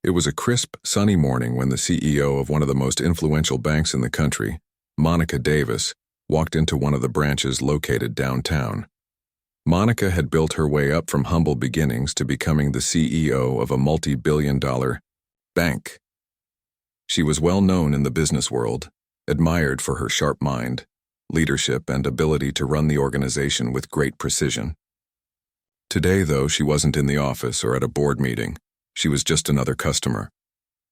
It was a crisp, sunny morning when the CEO of one of the most influential banks in the country, Monica Davis, walked into one of the branches located downtown. Monica had built her way up from humble beginnings to becoming the CEO of a multi-billion-dollar bank. She was well known in the business world, admired for her sharp mind, leadership, and ability to run the organization with great precision. Today, though, she wasn't in the office or at a board meeting. She was just another customer,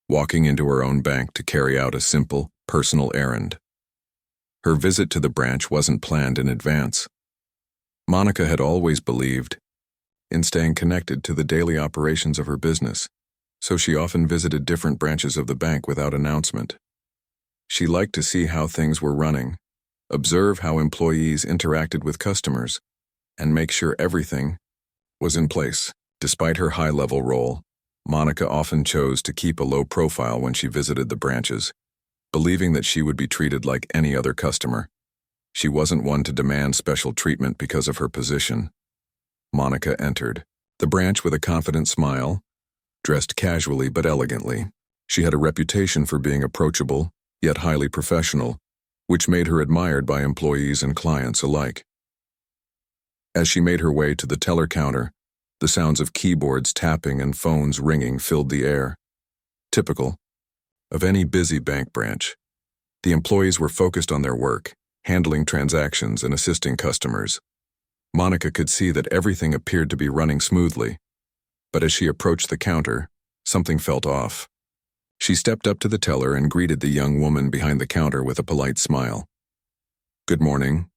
walking into her own bank to carry out a simple, personal errand. Her visit to the branch wasn't planned in advance. Monica had always believed in staying connected to the daily operations of her business, so she often visited different branches of the bank without announcement. She liked to see how things were running, observe how employees interacted with customers, and make sure everything was in place. Despite her high-level role, Monica often chose to keep a low profile when she visited the branches, believing that she would be treated like any other customer. She wasn't one to demand special treatment because of her position. Monica entered the branch with a confident smile, dressed casually but elegantly. She had a reputation for being approachable, yet highly professional, which made her admired by employees and clients alike. As she made her way to the teller counter, the sounds of keyboards tapping and phones ringing filled the air. Typical of any busy bank branch, the employees were focused on their work, handling transactions and assisting customers. Monica could see that everything appeared to be running smoothly, but as she approached the counter, something felt off. She stepped up to the teller and greeted the young woman behind the counter with a polite smile. "Good morning,"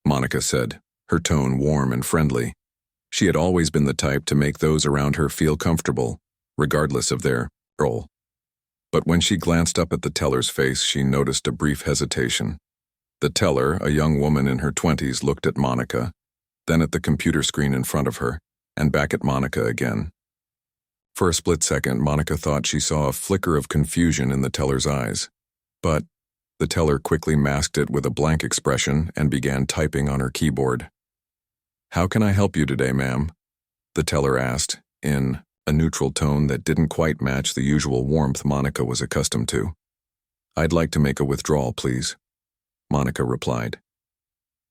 Monica said, her tone warm and friendly. She had always been the type to make those around her feel comfortable, regardless of their role. But when she glanced up at the teller's face, she noticed a brief hesitation. The teller, a young woman in her 20s, looked at Monica, then at the computer screen in front of her, and back at Monica again. For a split second, Monica thought she saw a flicker of confusion in the teller's eyes. But the teller quickly masked it with a blank expression and began typing on her keyboard. "How can I help you today, ma'am?" the teller asked, in a neutral tone that didn't quite match the usual warmth Monica was accustomed to. "I'd like to make a withdrawal, please," Monica replied.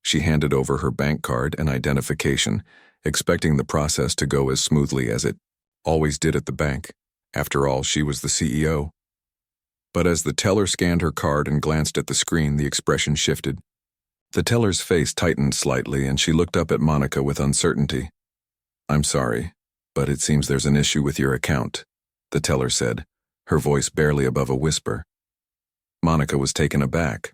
She handed over her bank card and identification, expecting the process to go as smoothly as it always did at the bank. After all, she was the CEO. But as the teller scanned her card and glanced at the screen, the expression shifted. The teller's face tightened slightly, and she looked up at Monica with uncertainty. "I'm sorry, but it seems there's an issue with your account," the teller said, her voice barely above a whisper. Monica was taken aback.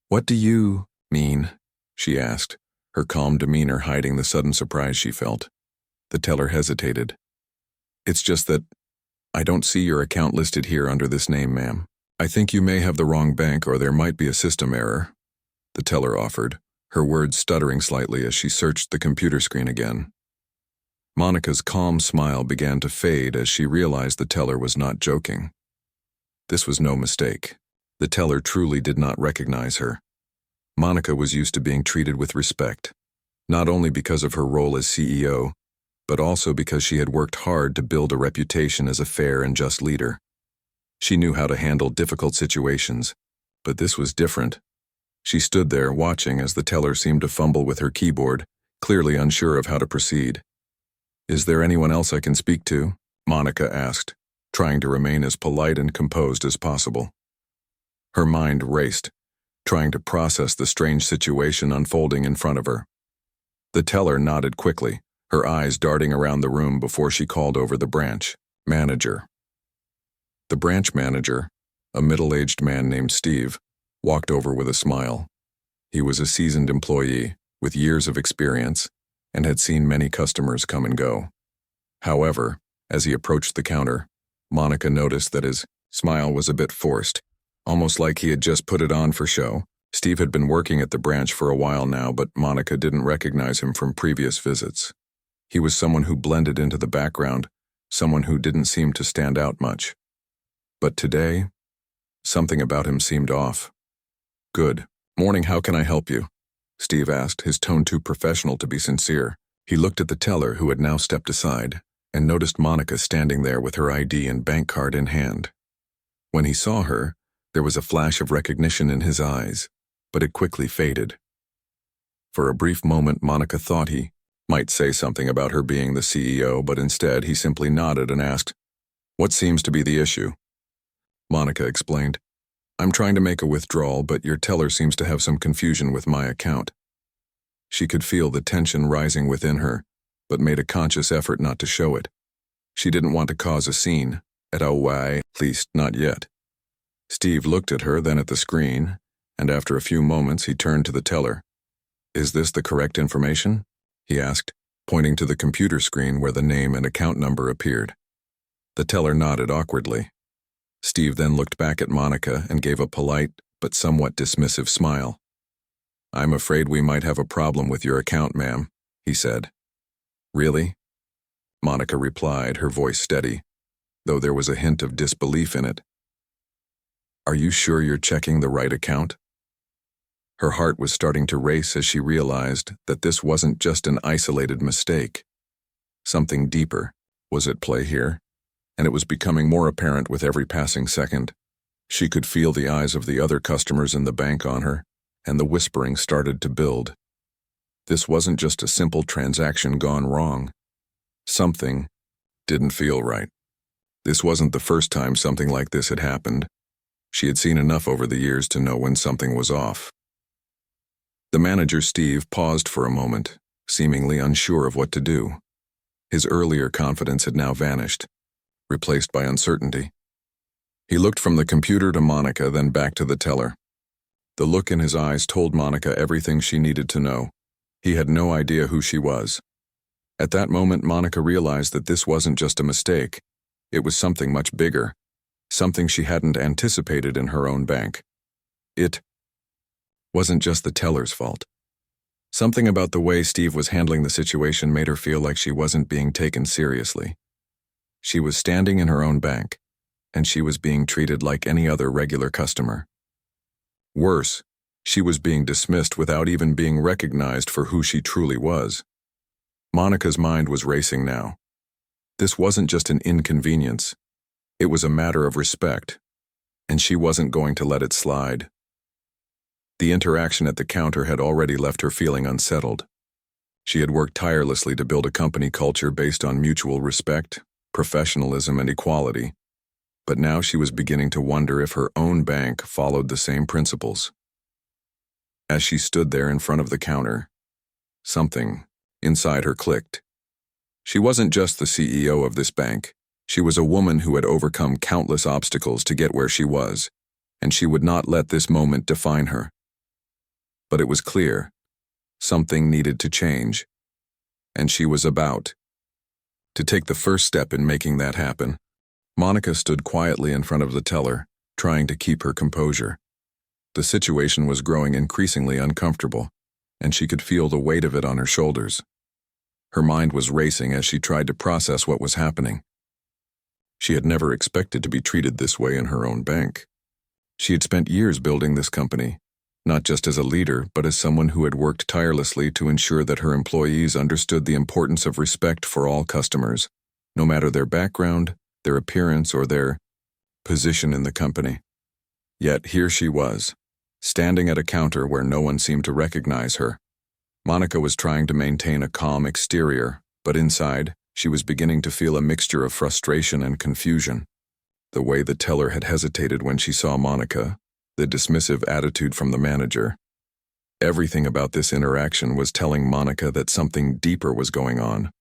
"What do you mean?" she asked, her calm demeanor hiding the sudden surprise she felt. The teller hesitated. "It's just that I don't see your account listed here under this name, ma'am. I think you may have the wrong bank, or there might be a system error," the teller offered, her words stuttering slightly as she searched the computer screen again. Monica's calm smile began to fade as she realized the teller was not joking. This was no mistake. The teller truly did not recognize her. Monica was used to being treated with respect, not only because of her role as CEO, but also because she had worked hard to build a reputation as a fair and just leader. She knew how to handle difficult situations, but this was different. She stood there watching as the teller seemed to fumble with her keyboard, clearly unsure of how to proceed. "Is there anyone else I can speak to?" Monica asked, trying to remain as polite and composed as possible. Her mind raced, trying to process the strange situation unfolding in front of her. The teller nodded quickly, her eyes darting around the room before she called over the branch manager. The branch manager, a middle-aged man named Steve, walked over with a smile. He was a seasoned employee with years of experience and had seen many customers come and go. However, as he approached the counter, Monica noticed that his smile was a bit forced, almost like he had just put it on for show. Steve had been working at the branch for a while now, but Monica didn't recognize him from previous visits. He was someone who blended into the background, someone who didn't seem to stand out much. But today, something about him seemed off. "Good morning, how can I help you?" Steve asked, his tone too professional to be sincere. He looked at the teller, who had now stepped aside, and noticed Monica standing there with her ID and bank card in hand. When he saw her, there was a flash of recognition in his eyes, but it quickly faded. For a brief moment, Monica thought he might say something about her being the CEO, but instead he simply nodded and asked, "What seems to be the issue?" Monica explained, "I'm trying to make a withdrawal, but your teller seems to have some confusion with my account." She could feel the tension rising within her, but made a conscious effort not to show it. She didn't want to cause a scene, at least not yet. Steve looked at her, then at the screen, and after a few moments he turned to the teller. "Is this the correct information?" he asked, pointing to the computer screen where the name and account number appeared. The teller nodded awkwardly. Steve then looked back at Monica and gave a polite but somewhat dismissive smile. "I'm afraid we might have a problem with your account, ma'am," he said. "Really?" Monica replied, her voice steady, though there was a hint of disbelief in it. "Are you sure you're checking the right account?" Her heart was starting to race as she realized that this wasn't just an isolated mistake. Something deeper was at play here, and it was becoming more apparent with every passing second. She could feel the eyes of the other customers in the bank on her, and the whispering started to build. This wasn't just a simple transaction gone wrong. Something didn't feel right. This wasn't the first time something like this had happened. She had seen enough over the years to know when something was off. The manager, Steve, paused for a moment, seemingly unsure of what to do. His earlier confidence had now vanished, replaced by uncertainty. He looked from the computer to Monica, then back to the teller. The look in his eyes told Monica everything she needed to know. He had no idea who she was. At that moment, Monica realized that this wasn't just a mistake. It was something much bigger, something she hadn't anticipated in her own bank. It wasn't just the teller's fault. Something about the way Steve was handling the situation made her feel like she wasn't being taken seriously. She was standing in her own bank, and she was being treated like any other regular customer. Worse, she was being dismissed without even being recognized for who she truly was. Monica's mind was racing now. This wasn't just an inconvenience. It was a matter of respect, and she wasn't going to let it slide. The interaction at the counter had already left her feeling unsettled. She had worked tirelessly to build a company culture based on mutual respect, professionalism, and equality, but now she was beginning to wonder if her own bank followed the same principles. As she stood there in front of the counter, something inside her clicked. She wasn't just the CEO of this bank. She was a woman who had overcome countless obstacles to get where she was, and she would not let this moment define her. But it was clear, something needed to change, and she was about to take the first step in making that happen. Monica stood quietly in front of the teller, trying to keep her composure. The situation was growing increasingly uncomfortable, and she could feel the weight of it on her shoulders. Her mind was racing as she tried to process what was happening. She had never expected to be treated this way in her own bank. She had spent years building this company, not just as a leader, but as someone who had worked tirelessly to ensure that her employees understood the importance of respect for all customers, no matter their background, their appearance, or their position in the company. Yet here she was, standing at a counter where no one seemed to recognize her. Monica was trying to maintain a calm exterior, but inside, she was beginning to feel a mixture of frustration and confusion. The way the teller had hesitated when she saw Monica, the dismissive attitude from the manager. Everything about this interaction was telling Monica that something deeper was going on,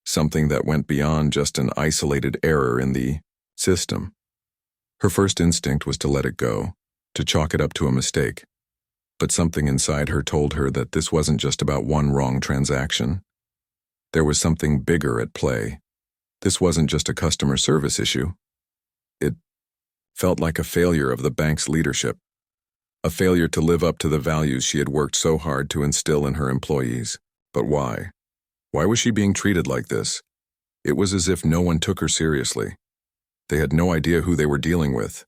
something that went beyond just an isolated error in the system. Her first instinct was to let it go, to chalk it up to a mistake. But something inside her told her that this wasn't just about one wrong transaction. There was something bigger at play. This wasn't just a customer service issue. It felt like a failure of the bank's leadership, a failure to live up to the values she had worked so hard to instill in her employees. But why? Why was she being treated like this? It was as if no one took her seriously. They had no idea who they were dealing with.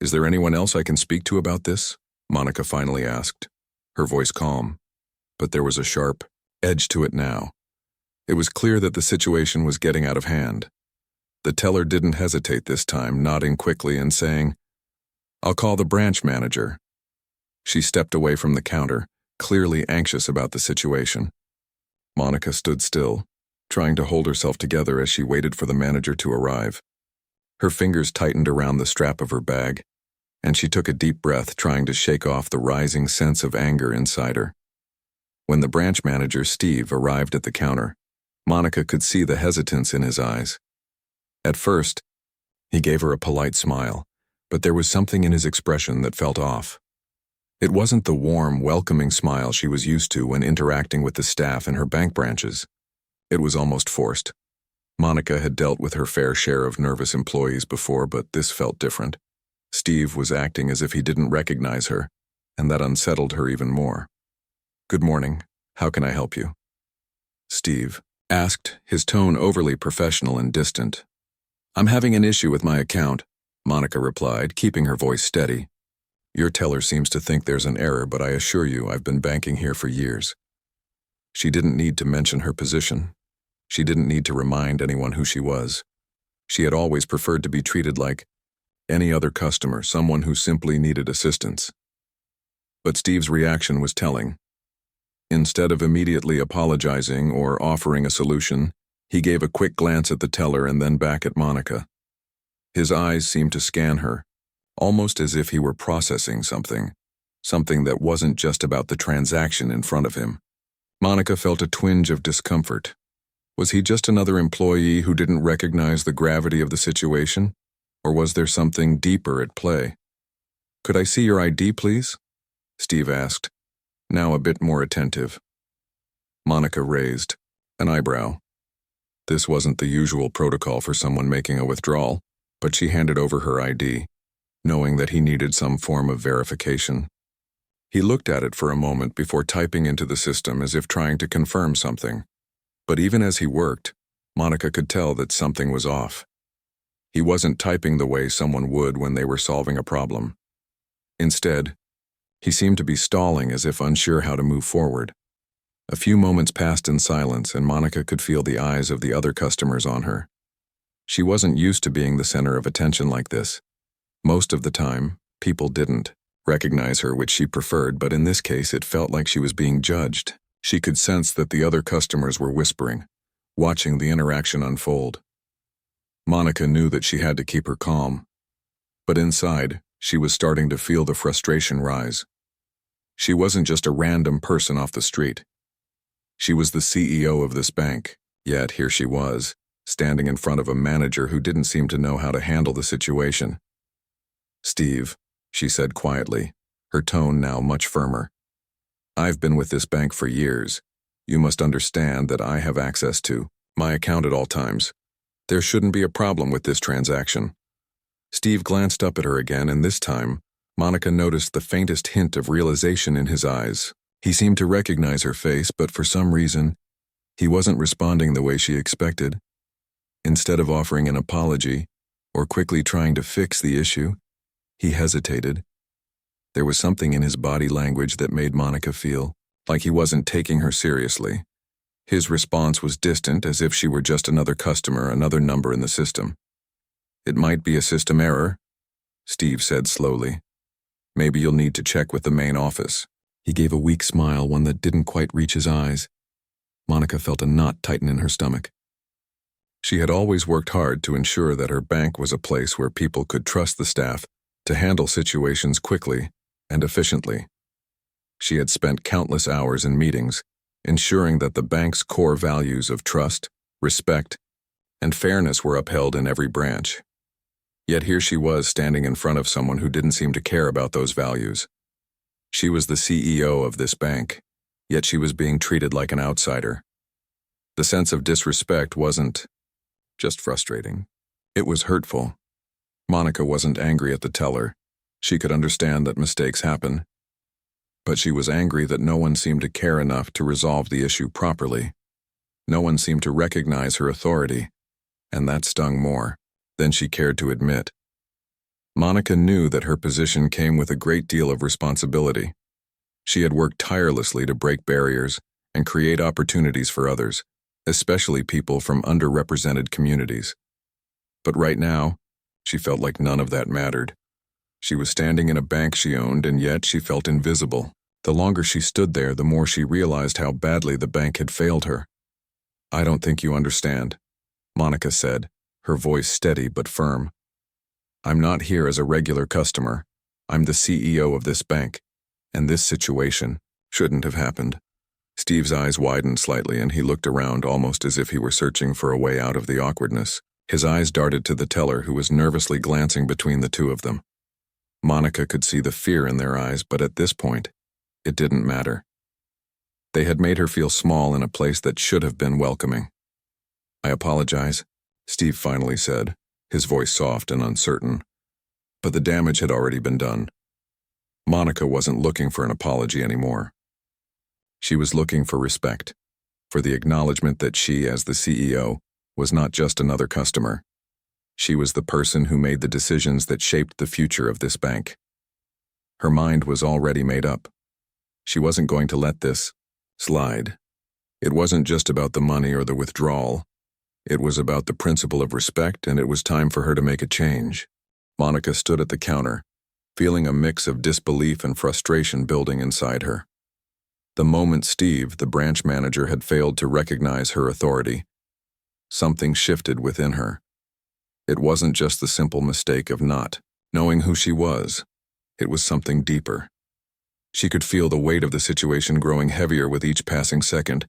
"Is there anyone else I can speak to about this?" Monica finally asked, her voice calm. But there was a sharp edge to it now. It was clear that the situation was getting out of hand. The teller didn't hesitate this time, nodding quickly and saying, "I'll call the branch manager." She stepped away from the counter, clearly anxious about the situation. Monica stood still, trying to hold herself together as she waited for the manager to arrive. Her fingers tightened around the strap of her bag, and she took a deep breath, trying to shake off the rising sense of anger inside her. When the branch manager, Steve, arrived at the counter, Monica could see the hesitance in his eyes. At first, he gave her a polite smile, but there was something in his expression that felt off. It wasn't the warm, welcoming smile she was used to when interacting with the staff in her bank branches. It was almost forced. Monica had dealt with her fair share of nervous employees before, but this felt different. Steve was acting as if he didn't recognize her, and that unsettled her even more. "Good morning. How can I help you?" Steve asked, his tone overly professional and distant. "I'm having an issue with my account," Monica replied, keeping her voice steady. "Your teller seems to think there's an error, but I assure you I've been banking here for years." She didn't need to mention her position. She didn't need to remind anyone who she was. She had always preferred to be treated like any other customer, someone who simply needed assistance. But Steve's reaction was telling. Instead of immediately apologizing or offering a solution, he gave a quick glance at the teller and then back at Monica. His eyes seemed to scan her, almost as if he were processing something that wasn't just about the transaction in front of him. Monica felt a twinge of discomfort. Was he just another employee who didn't recognize the gravity of the situation? Or was there something deeper at play? "Could I see your ID, please?" Steve asked, now a bit more attentive. Monica raised an eyebrow. This wasn't the usual protocol for someone making a withdrawal, but she handed over her ID, knowing that he needed some form of verification. He looked at it for a moment before typing into the system as if trying to confirm something. But even as he worked, Monica could tell that something was off. He wasn't typing the way someone would when they were solving a problem. Instead, he seemed to be stalling as if unsure how to move forward. A few moments passed in silence, and Monica could feel the eyes of the other customers on her. She wasn't used to being the center of attention like this. Most of the time, people didn't recognize her, which she preferred, but in this case it felt like she was being judged. She could sense that the other customers were whispering, watching the interaction unfold. Monica knew that she had to keep her calm, but inside, she was starting to feel the frustration rise. She wasn't just a random person off the street. She was the CEO of this bank, yet here she was, standing in front of a manager who didn't seem to know how to handle the situation. "Steve," she said quietly, her tone now much firmer. "I've been with this bank for years. You must understand that I have access to my account at all times. There shouldn't be a problem with this transaction." Steve glanced up at her again, and this time, Monica noticed the faintest hint of realization in his eyes. He seemed to recognize her face, but for some reason, he wasn't responding the way she expected. Instead of offering an apology or quickly trying to fix the issue, he hesitated. There was something in his body language that made Monica feel like he wasn't taking her seriously. His response was distant, as if she were just another customer, another number in the system. "It might be a system error," Steve said slowly. "Maybe you'll need to check with the main office." He gave a weak smile, one that didn't quite reach his eyes. Monica felt a knot tighten in her stomach. She had always worked hard to ensure that her bank was a place where people could trust the staff to handle situations quickly and efficiently. She had spent countless hours in meetings, ensuring that the bank's core values of trust, respect, and fairness were upheld in every branch. Yet here she was standing in front of someone who didn't seem to care about those values. She was the CEO of this bank, yet she was being treated like an outsider. The sense of disrespect wasn't just frustrating. It was hurtful. Monica wasn't angry at the teller. She could understand that mistakes happen. But she was angry that no one seemed to care enough to resolve the issue properly. No one seemed to recognize her authority, and that stung more than she cared to admit. Monica knew that her position came with a great deal of responsibility. She had worked tirelessly to break barriers and create opportunities for others, especially people from underrepresented communities. But right now, she felt like none of that mattered. She was standing in a bank she owned, and yet she felt invisible. The longer she stood there, the more she realized how badly the bank had failed her. "I don't think you understand," Monica said, her voice steady but firm. "I'm not here as a regular customer. I'm the CEO of this bank, and this situation shouldn't have happened." Steve's eyes widened slightly, and he looked around almost as if he were searching for a way out of the awkwardness. His eyes darted to the teller, who was nervously glancing between the two of them. Monica could see the fear in their eyes, but at this point, it didn't matter. They had made her feel small in a place that should have been welcoming. "I apologize," Steve finally said, his voice soft and uncertain. But the damage had already been done. Monica wasn't looking for an apology anymore. She was looking for respect, for the acknowledgement that she, as the CEO, was not just another customer. She was the person who made the decisions that shaped the future of this bank. Her mind was already made up. She wasn't going to let this slide. It wasn't just about the money or the withdrawal. It was about the principle of respect, and it was time for her to make a change. Monica stood at the counter, feeling a mix of disbelief and frustration building inside her. The moment Steve, the branch manager, had failed to recognize her authority, something shifted within her. It wasn't just the simple mistake of not knowing who she was. It was something deeper. She could feel the weight of the situation growing heavier with each passing second,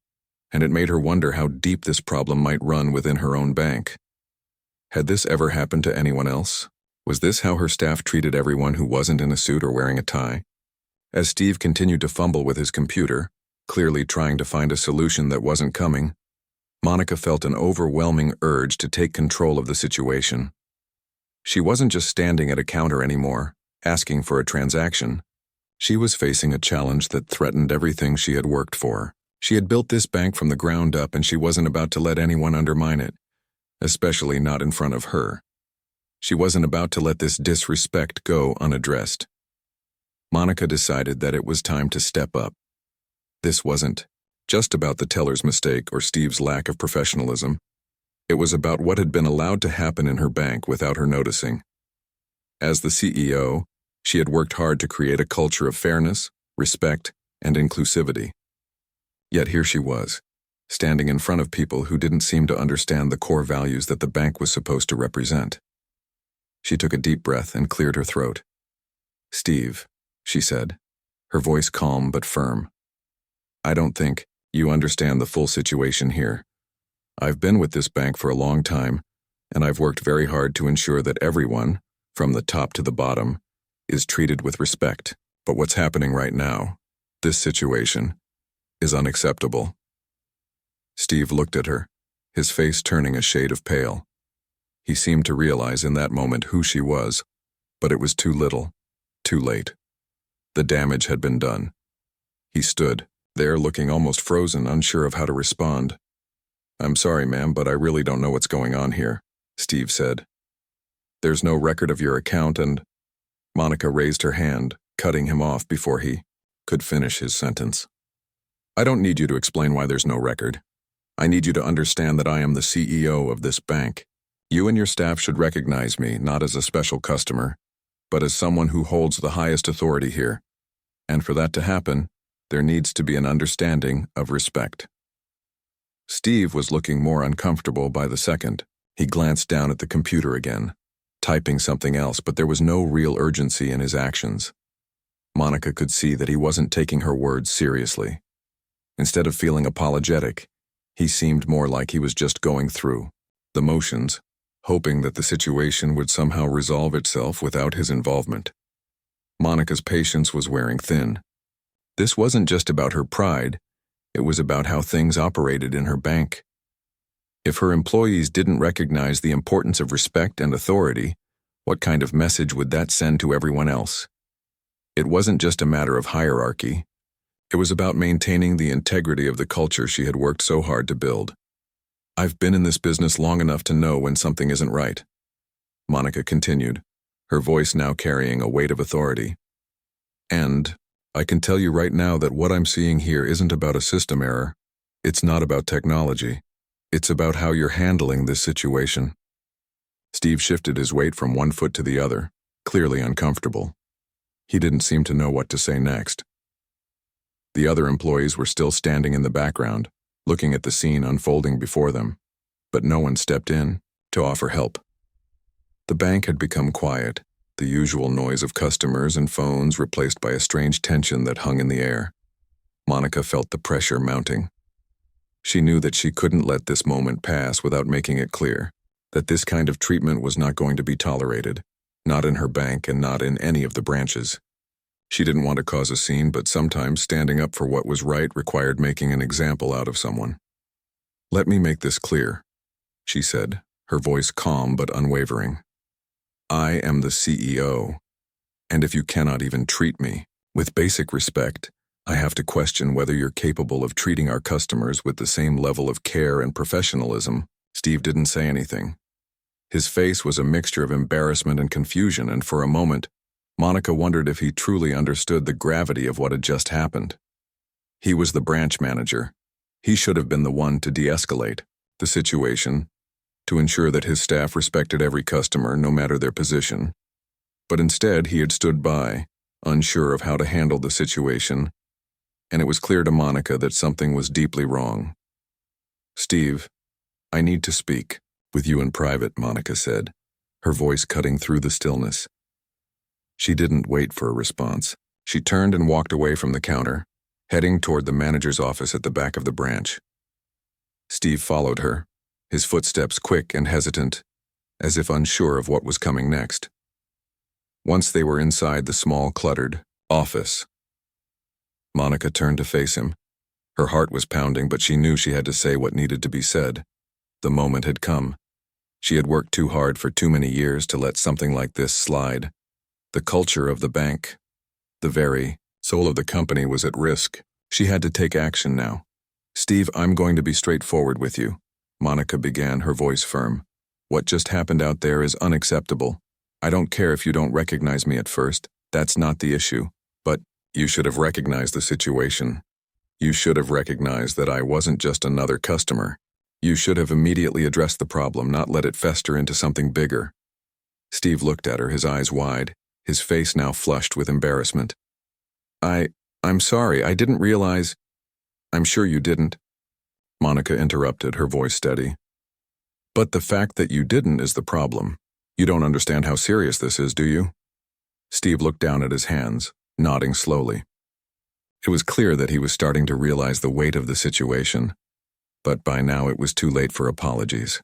and it made her wonder how deep this problem might run within her own bank. Had this ever happened to anyone else? Was this how her staff treated everyone who wasn't in a suit or wearing a tie? As Steve continued to fumble with his computer, clearly trying to find a solution that wasn't coming, Monica felt an overwhelming urge to take control of the situation. She wasn't just standing at a counter anymore, asking for a transaction. She was facing a challenge that threatened everything she had worked for. She had built this bank from the ground up, and she wasn't about to let anyone undermine it, especially not in front of her. She wasn't about to let this disrespect go unaddressed. Monica decided that it was time to step up. This wasn't just about the teller's mistake or Steve's lack of professionalism. It was about what had been allowed to happen in her bank without her noticing. As the CEO, she had worked hard to create a culture of fairness, respect, and inclusivity. Yet here she was, standing in front of people who didn't seem to understand the core values that the bank was supposed to represent. She took a deep breath and cleared her throat. "Steve," she said, her voice calm but firm. "I don't think you understand the full situation here. I've been with this bank for a long time, and I've worked very hard to ensure that everyone, from the top to the bottom, is treated with respect. But what's happening right now, this situation, is unacceptable." Steve looked at her, his face turning a shade of pale. He seemed to realize in that moment who she was, but it was too little, too late. The damage had been done. He stood there looking almost frozen, unsure of how to respond. "I'm sorry, ma'am, but I really don't know what's going on here," Steve said. "There's no record of your account and—" Monica raised her hand, cutting him off before he could finish his sentence. "I don't need you to explain why there's no record. I need you to understand that I am the CEO of this bank. You and your staff should recognize me not as a special customer, but as someone who holds the highest authority here. And for that to happen, there needs to be an understanding of respect." Steve was looking more uncomfortable by the second. He glanced down at the computer again, typing something else, but there was no real urgency in his actions. Monica could see that he wasn't taking her words seriously. Instead of feeling apologetic, he seemed more like he was just going through the motions, hoping that the situation would somehow resolve itself without his involvement. Monica's patience was wearing thin. This wasn't just about her pride, it was about how things operated in her bank. If her employees didn't recognize the importance of respect and authority, what kind of message would that send to everyone else? It wasn't just a matter of hierarchy. It was about maintaining the integrity of the culture she had worked so hard to build. "I've been in this business long enough to know when something isn't right," Monica continued, her voice now carrying a weight of authority. "And I can tell you right now that what I'm seeing here isn't about a system error. It's not about technology. It's about how you're handling this situation. Steve shifted his weight from one foot to the other, clearly uncomfortable. He didn't seem to know what to say next. The other employees were still standing in the background, looking at the scene unfolding before them, but no one stepped in to offer help. The bank had become quiet, the usual noise of customers and phones replaced by a strange tension that hung in the air. Monica felt the pressure mounting. She knew that she couldn't let this moment pass without making it clear that this kind of treatment was not going to be tolerated, not in her bank and not in any of the branches. She didn't want to cause a scene, but sometimes standing up for what was right required making an example out of someone. "Let me make this clear," she said, her voice calm but unwavering. "I am the CEO, and if you cannot even treat me with basic respect, I have to question whether you're capable of treating our customers with the same level of care and professionalism." Steve didn't say anything. His face was a mixture of embarrassment and confusion, and for a moment, Monica wondered if he truly understood the gravity of what had just happened. He was the branch manager. He should have been the one to de-escalate the situation, to ensure that his staff respected every customer, no matter their position. But instead, he had stood by, unsure of how to handle the situation, and it was clear to Monica that something was deeply wrong. "Steve, I need to speak with you in private," Monica said, her voice cutting through the stillness. She didn't wait for a response. She turned and walked away from the counter, heading toward the manager's office at the back of the branch. Steve followed her, his footsteps quick and hesitant, as if unsure of what was coming next. Once they were inside the small, cluttered office, Monica turned to face him. Her heart was pounding, but she knew she had to say what needed to be said. The moment had come. She had worked too hard for too many years to let something like this slide. The culture of the bank, the very soul of the company, was at risk. She had to take action now. "Steve, I'm going to be straightforward with you," Monica began, her voice firm. "What just happened out there is unacceptable. I don't care if you don't recognize me at first. That's not the issue. But you should have recognized the situation. You should have recognized that I wasn't just another customer. You should have immediately addressed the problem, not let it fester into something bigger." Steve looked at her, his eyes wide, his face now flushed with embarrassment. I'm sorry, I didn't realize." "I'm sure you didn't," Monica interrupted, her voice steady. "But the fact that you didn't is the problem. You don't understand how serious this is, do you?" Steve looked down at his hands, nodding slowly. It was clear that he was starting to realize the weight of the situation, but by now it was too late for apologies.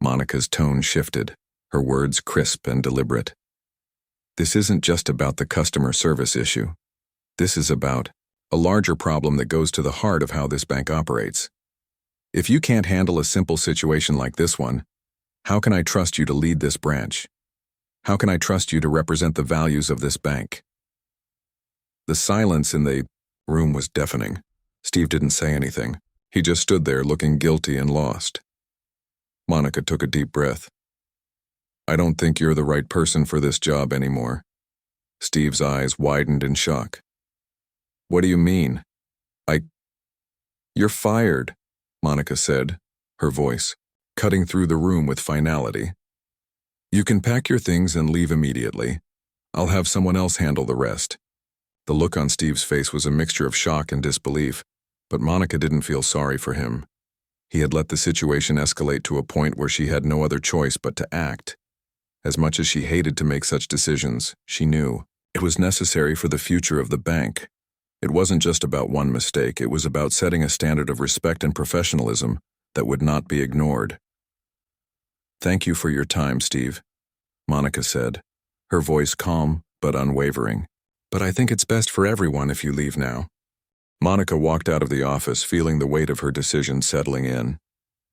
Monica's tone shifted, her words crisp and deliberate. "This isn't just about the customer service issue. This is about a larger problem that goes to the heart of how this bank operates. If you can't handle a simple situation like this one, how can I trust you to lead this branch? How can I trust you to represent the values of this bank?" The silence in the room was deafening. Steve didn't say anything. He just stood there looking guilty and lost. Monica took a deep breath. "I don't think you're the right person for this job anymore." Steve's eyes widened in shock. "What do you mean?" "You're fired," Monica said, her voice cutting through the room with finality. "You can pack your things and leave immediately. I'll have someone else handle the rest." The look on Steve's face was a mixture of shock and disbelief, but Monica didn't feel sorry for him. He had let the situation escalate to a point where she had no other choice but to act. As much as she hated to make such decisions, she knew it was necessary for the future of the bank. It wasn't just about one mistake, it was about setting a standard of respect and professionalism that would not be ignored. "Thank you for your time, Steve," Monica said, her voice calm but unwavering. "But I think it's best for everyone if you leave now." Monica walked out of the office, feeling the weight of her decision settling in.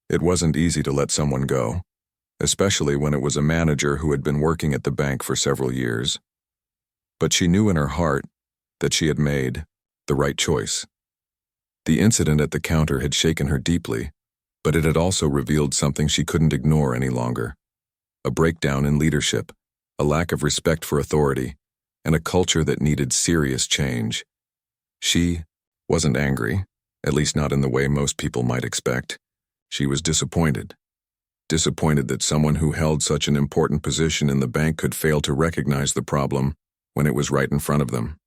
It wasn't easy to let someone go, especially when it was a manager who had been working at the bank for several years. But she knew in her heart that she had made the right choice. The incident at the counter had shaken her deeply, but it had also revealed something she couldn't ignore any longer. A breakdown in leadership, a lack of respect for authority, and a culture that needed serious change. She wasn't angry, at least not in the way most people might expect. She was disappointed. Disappointed that someone who held such an important position in the bank could fail to recognize the problem when it was right in front of them.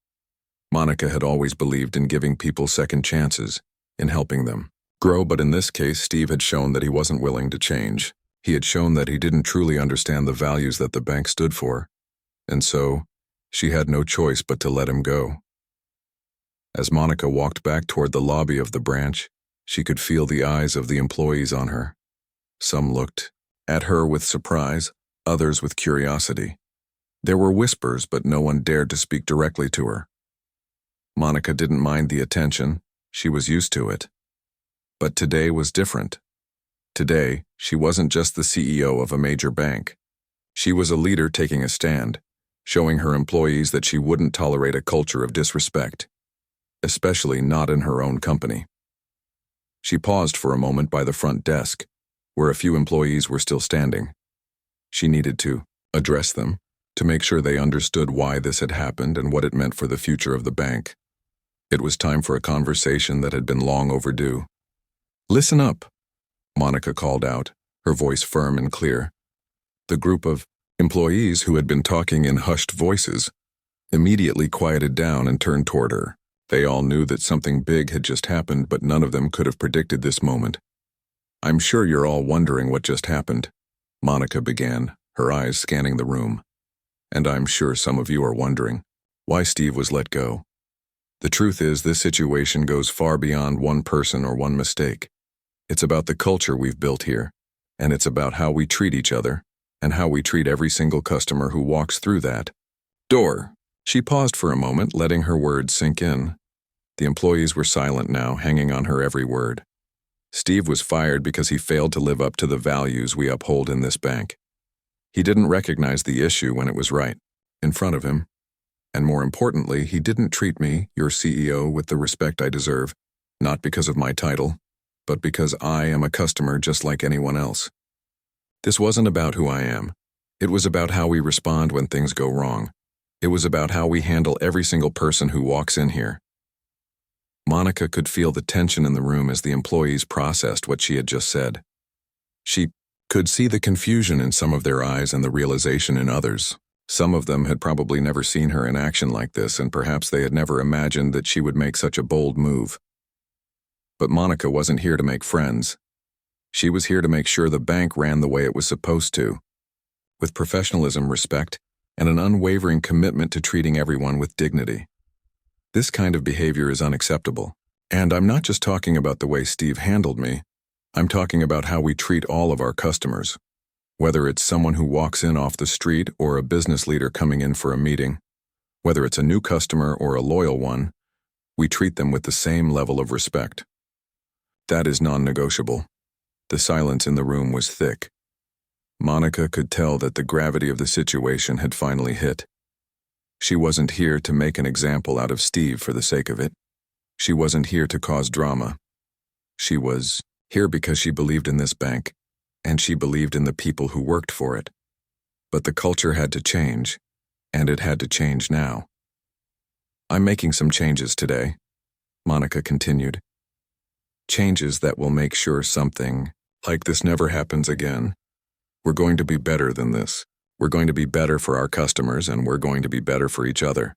Monica had always believed in giving people second chances, in helping them grow, but in this case, Steve had shown that he wasn't willing to change. He had shown that he didn't truly understand the values that the bank stood for, and so she had no choice but to let him go. As Monica walked back toward the lobby of the branch, she could feel the eyes of the employees on her. Some looked at her with surprise, others with curiosity. There were whispers, but no one dared to speak directly to her. Monica didn't mind the attention. She was used to it. But today was different. Today, she wasn't just the CEO of a major bank. She was a leader taking a stand, showing her employees that she wouldn't tolerate a culture of disrespect, especially not in her own company. She paused for a moment by the front desk, where a few employees were still standing. She needed to address them, to make sure they understood why this had happened and what it meant for the future of the bank. It was time for a conversation that had been long overdue. "Listen up," Monica called out, her voice firm and clear. The group of employees who had been talking in hushed voices immediately quieted down and turned toward her. They all knew that something big had just happened, but none of them could have predicted this moment. "I'm sure you're all wondering what just happened," Monica began, her eyes scanning the room. "And I'm sure some of you are wondering why Steve was let go. The truth is, this situation goes far beyond one person or one mistake. It's about the culture we've built here, and it's about how we treat each other, and how we treat every single customer who walks through that door." She paused for a moment, letting her words sink in. The employees were silent now, hanging on her every word. Steve was fired because he failed to live up to the values we uphold in this bank. He didn't recognize the issue when it was right in front of him. And more importantly, he didn't treat me, your CEO, with the respect I deserve, not because of my title, but because I am a customer just like anyone else. This wasn't about who I am. It was about how we respond when things go wrong. It was about how we handle every single person who walks in here. Monica could feel the tension in the room as the employees processed what she had just said. She could see the confusion in some of their eyes and the realization in others. Some of them had probably never seen her in action like this, and perhaps they had never imagined that she would make such a bold move. But Monica wasn't here to make friends. She was here to make sure the bank ran the way it was supposed to, with professionalism, respect, and an unwavering commitment to treating everyone with dignity. This kind of behavior is unacceptable. And I'm not just talking about the way Steve handled me. I'm talking about how we treat all of our customers. Whether it's someone who walks in off the street or a business leader coming in for a meeting, whether it's a new customer or a loyal one, we treat them with the same level of respect. That is non-negotiable. The silence in the room was thick. Monica could tell that the gravity of the situation had finally hit. She wasn't here to make an example out of Steve for the sake of it. She wasn't here to cause drama. She was here because she believed in this bank, and she believed in the people who worked for it. But the culture had to change, and it had to change now. "I'm making some changes today," Monica continued. "Changes that will make sure something like this never happens again. We're going to be better than this. We're going to be better for our customers, and we're going to be better for each other."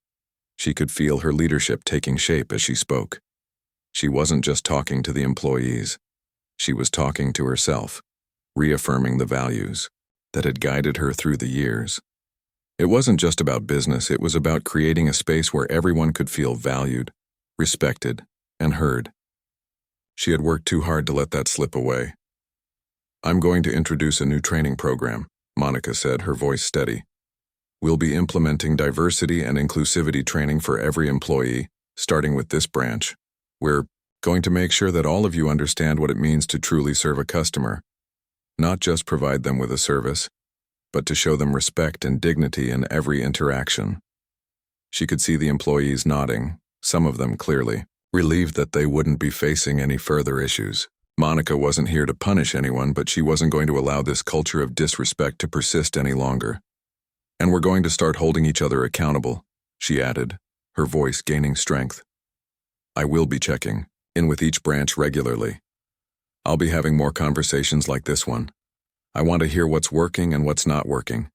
She could feel her leadership taking shape as she spoke. She wasn't just talking to the employees. She was talking to herself, reaffirming the values that had guided her through the years. It wasn't just about business, it was about creating a space where everyone could feel valued, respected, and heard. She had worked too hard to let that slip away. "I'm going to introduce a new training program," Monica said, her voice steady. "We'll be implementing diversity and inclusivity training for every employee, starting with this branch. We're going to make sure that all of you understand what it means to truly serve a customer. Not just provide them with a service, but to show them respect and dignity in every interaction." She could see the employees nodding, some of them clearly relieved that they wouldn't be facing any further issues. Monica wasn't here to punish anyone, but she wasn't going to allow this culture of disrespect to persist any longer. "And we're going to start holding each other accountable," she added, her voice gaining strength. "I will be checking in with each branch regularly. I'll be having more conversations like this one. I want to hear what's working and what's not working.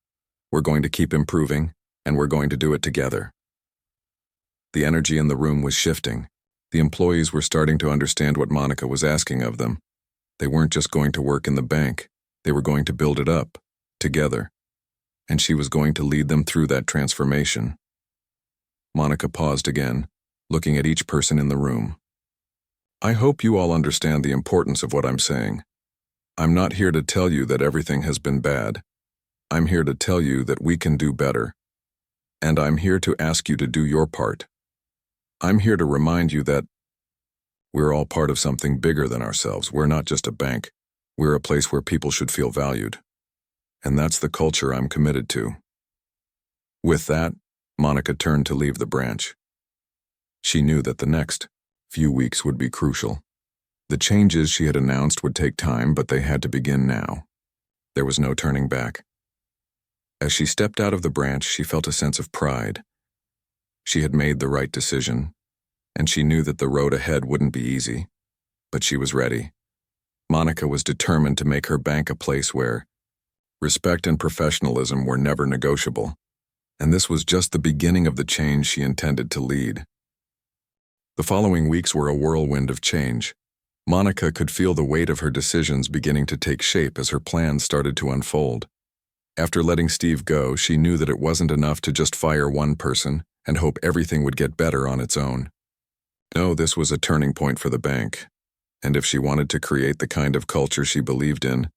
We're going to keep improving, and we're going to do it together. The energy in the room was shifting. The employees were starting to understand what Monica was asking of them. They weren't just going to work in the bank. They were going to build it up, together. And she was going to lead them through that transformation. Monica paused again, looking at each person in the room. I hope you all understand the importance of what I'm saying. I'm not here to tell you that everything has been bad. I'm here to tell you that we can do better. And I'm here to ask you to do your part. I'm here to remind you that we're all part of something bigger than ourselves. We're not just a bank. We're a place where people should feel valued. And that's the culture I'm committed to. With that, Monica turned to leave the branch. She knew that the next few weeks would be crucial. The changes she had announced would take time, but they had to begin now. There was no turning back. As she stepped out of the branch, she felt a sense of pride. She had made the right decision, and she knew that the road ahead wouldn't be easy, but she was ready. Monica was determined to make her bank a place where respect and professionalism were never negotiable, and this was just the beginning of the change she intended to lead. The following weeks were a whirlwind of change. Monica could feel the weight of her decisions beginning to take shape as her plans started to unfold. After letting Steve go, she knew that it wasn't enough to just fire one person and hope everything would get better on its own. No, this was a turning point for the bank, and if she wanted to create the kind of culture she believed in,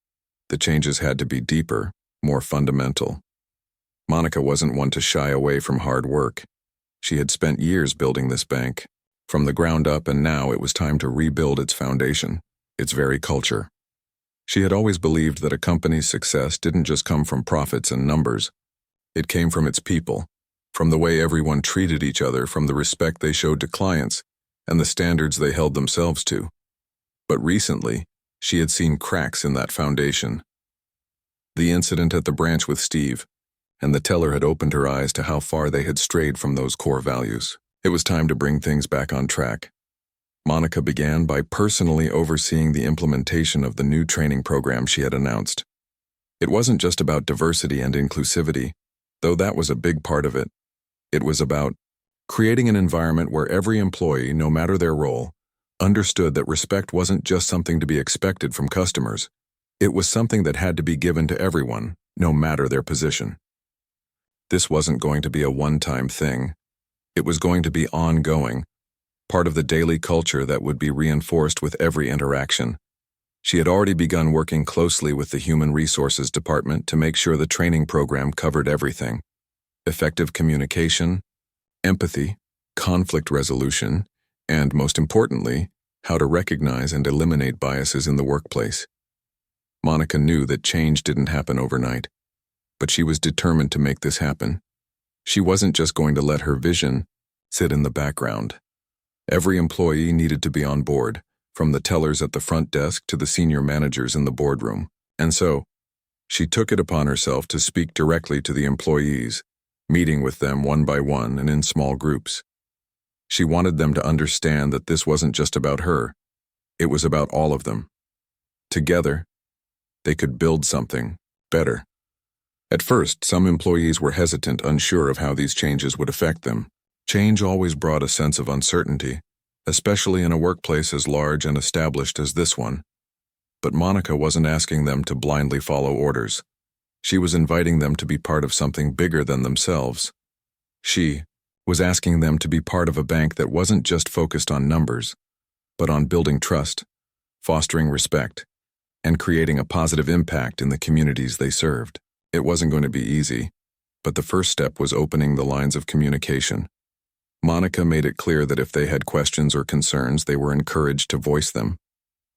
the changes had to be deeper, more fundamental. Monica wasn't one to shy away from hard work. She had spent years building this bank, from the ground up, and now it was time to rebuild its foundation, its very culture. She had always believed that a company's success didn't just come from profits and numbers. It came from its people, from the way everyone treated each other, from the respect they showed to clients, and the standards they held themselves to. But recently, she had seen cracks in that foundation. The incident at the branch with Steve and the teller had opened her eyes to how far they had strayed from those core values. It was time to bring things back on track. Monica began by personally overseeing the implementation of the new training program she had announced. It wasn't just about diversity and inclusivity, though that was a big part of it. It was about creating an environment where every employee, no matter their role, understood that respect wasn't just something to be expected from customers. It was something that had to be given to everyone, no matter their position. This wasn't going to be a one-time thing. It was going to be ongoing, part of the daily culture that would be reinforced with every interaction. She had already begun working closely with the Human Resources Department to make sure the training program covered everything: effective communication, empathy, conflict resolution, and, most importantly, how to recognize and eliminate biases in the workplace. Monica knew that change didn't happen overnight, but she was determined to make this happen. She wasn't just going to let her vision sit in the background. Every employee needed to be on board, from the tellers at the front desk to the senior managers in the boardroom. And so, she took it upon herself to speak directly to the employees, meeting with them one by one and in small groups. She wanted them to understand that this wasn't just about her. It was about all of them. Together, they could build something better. At first, some employees were hesitant, unsure of how these changes would affect them. Change always brought a sense of uncertainty, especially in a workplace as large and established as this one. But Monica wasn't asking them to blindly follow orders. She was inviting them to be part of something bigger than themselves. She was asking them to be part of a bank that wasn't just focused on numbers, but on building trust, fostering respect, and creating a positive impact in the communities they served. It wasn't going to be easy, but the first step was opening the lines of communication. Monica made it clear that if they had questions or concerns, they were encouraged to voice them.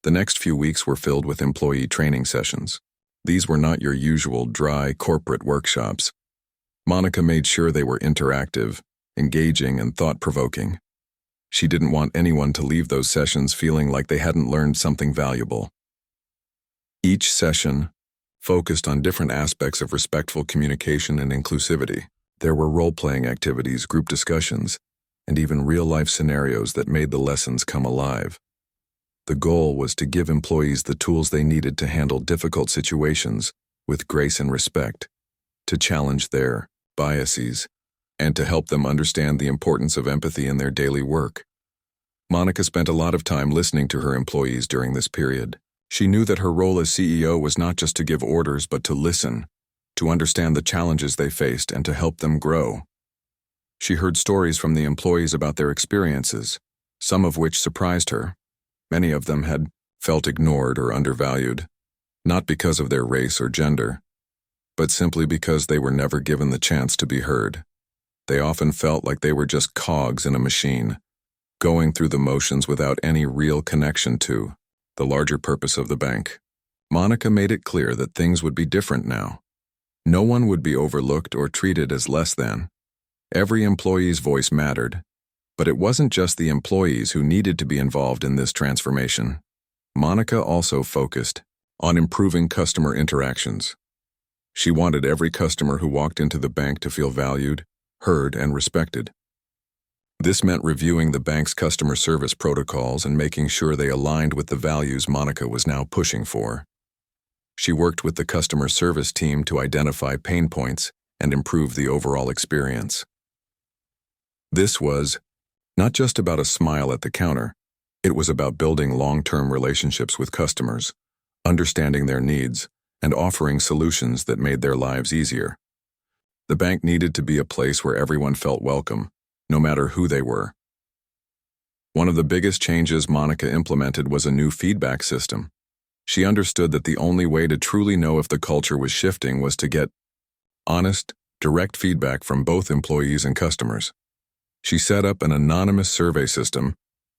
The next few weeks were filled with employee training sessions. These were not your usual dry corporate workshops. Monica made sure they were interactive, engaging, and thought-provoking. She didn't want anyone to leave those sessions feeling like they hadn't learned something valuable. Each session focused on different aspects of respectful communication and inclusivity. There were role-playing activities, group discussions, and even real-life scenarios that made the lessons come alive. The goal was to give employees the tools they needed to handle difficult situations with grace and respect, to challenge their biases, and to help them understand the importance of empathy in their daily work. Monica spent a lot of time listening to her employees during this period. She knew that her role as CEO was not just to give orders but to listen, to understand the challenges they faced and to help them grow. She heard stories from the employees about their experiences, some of which surprised her. Many of them had felt ignored or undervalued, not because of their race or gender, but simply because they were never given the chance to be heard. They often felt like they were just cogs in a machine, going through the motions without any real connection to the larger purpose of the bank. Monica made it clear that things would be different now. No one would be overlooked or treated as less than. Every employee's voice mattered, but it wasn't just the employees who needed to be involved in this transformation. Monica also focused on improving customer interactions. She wanted every customer who walked into the bank to feel valued, heard, and respected. This meant reviewing the bank's customer service protocols and making sure they aligned with the values Monica was now pushing for. She worked with the customer service team to identify pain points and improve the overall experience. This was not just about a smile at the counter. It was about building long-term relationships with customers, understanding their needs, and offering solutions that made their lives easier. The bank needed to be a place where everyone felt welcome, no matter who they were. One of the biggest changes Monica implemented was a new feedback system. She understood that the only way to truly know if the culture was shifting was to get honest, direct feedback from both employees and customers. She set up an anonymous survey system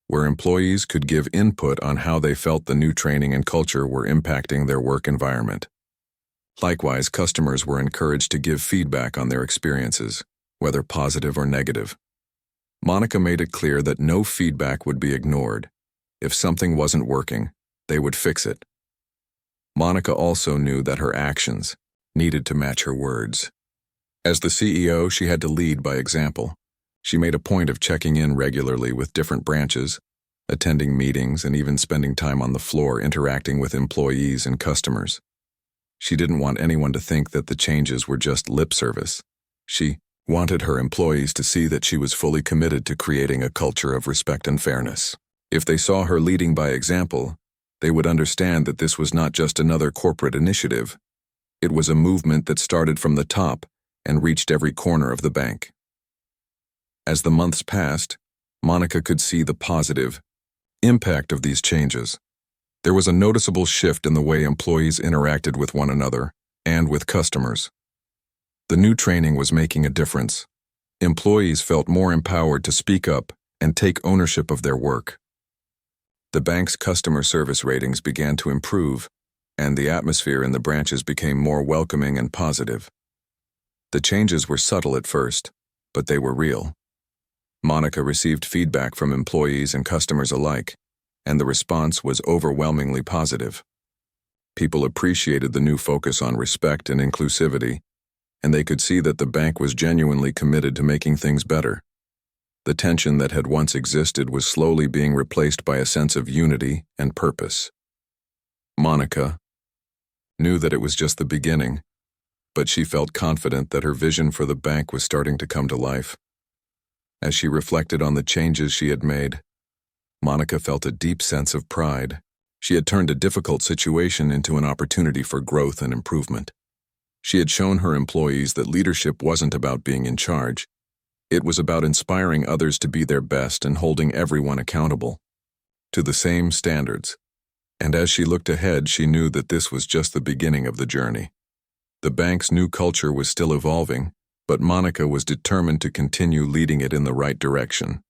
where employees could give input on how they felt the new training and culture were impacting their work environment. Likewise, customers were encouraged to give feedback on their experiences, whether positive or negative. Monica made it clear that no feedback would be ignored. If something wasn't working, they would fix it. Monica also knew that her actions needed to match her words. As the CEO, she had to lead by example. She made a point of checking in regularly with different branches, attending meetings, and even spending time on the floor interacting with employees and customers. She didn't want anyone to think that the changes were just lip service. She wanted her employees to see that she was fully committed to creating a culture of respect and fairness. If they saw her leading by example, they would understand that this was not just another corporate initiative. It was a movement that started from the top and reached every corner of the bank. As the months passed, Monica could see the positive impact of these changes. There was a noticeable shift in the way employees interacted with one another and with customers. The new training was making a difference. Employees felt more empowered to speak up and take ownership of their work. The bank's customer service ratings began to improve, and the atmosphere in the branches became more welcoming and positive. The changes were subtle at first, but they were real. Monica received feedback from employees and customers alike, and the response was overwhelmingly positive. People appreciated the new focus on respect and inclusivity, and they could see that the bank was genuinely committed to making things better. The tension that had once existed was slowly being replaced by a sense of unity and purpose. Monica knew that it was just the beginning, but she felt confident that her vision for the bank was starting to come to life. As she reflected on the changes she had made, Monica felt a deep sense of pride. She had turned a difficult situation into an opportunity for growth and improvement. She had shown her employees that leadership wasn't about being in charge. It was about inspiring others to be their best and holding everyone accountable to the same standards. And as she looked ahead, she knew that this was just the beginning of the journey. The bank's new culture was still evolving, but Monica was determined to continue leading it in the right direction.